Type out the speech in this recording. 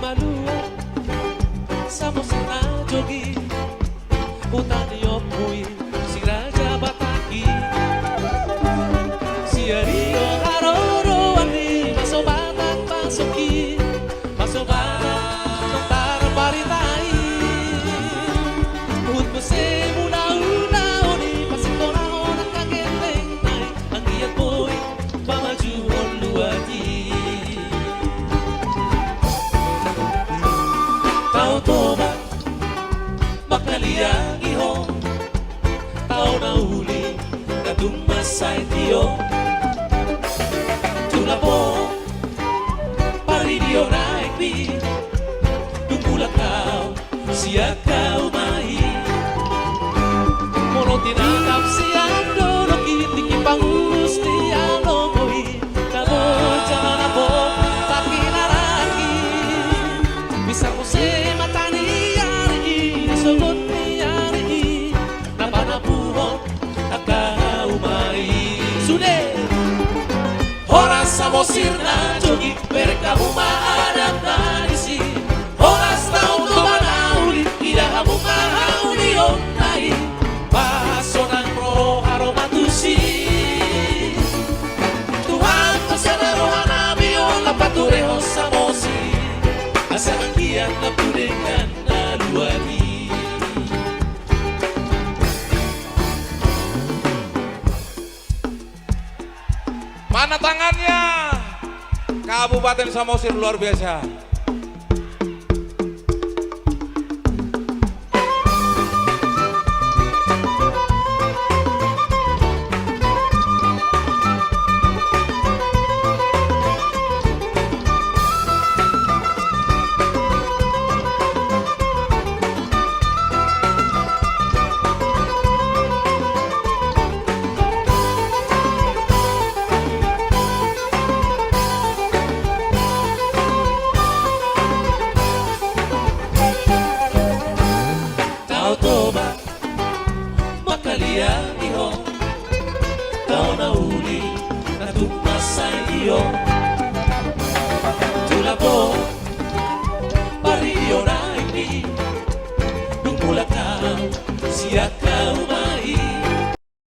Malua sa musina jogi Utan yopui si raja bataki Si Rio haroro ani masobatang pasuki Masobatang ng taraparitai Uhud mo se mula-ula Uni pasikonaon ang kagenteng ay Ang iyat mo'y pamajuhon luwadi Tao toba makaliang ihong Tao na huli na tumasay tiyo Tula po paridiyo na ikpi Tungkulak kau siya kau mahi Mono tinatap siya dono kitiki pangus di ano mohi Kabo jangan ako takinaraki Bisa ko si matani yari Sugot ni yari Napanapuhon Nakaumay Sude Horas sa mosir na jogi Mereka umahanap na isi Horas na utuba na uli Ida mo mahauli o nai Paso ng roha romatusi Tuhan ko sa narohan namin Yung lapatureho sa mosi Asa ang kiyak na pulingan na luwadi Mana tangannya? Kabupaten Samosir luar biasa. Toba makaliang ihong Tao na uli na tumasay iyo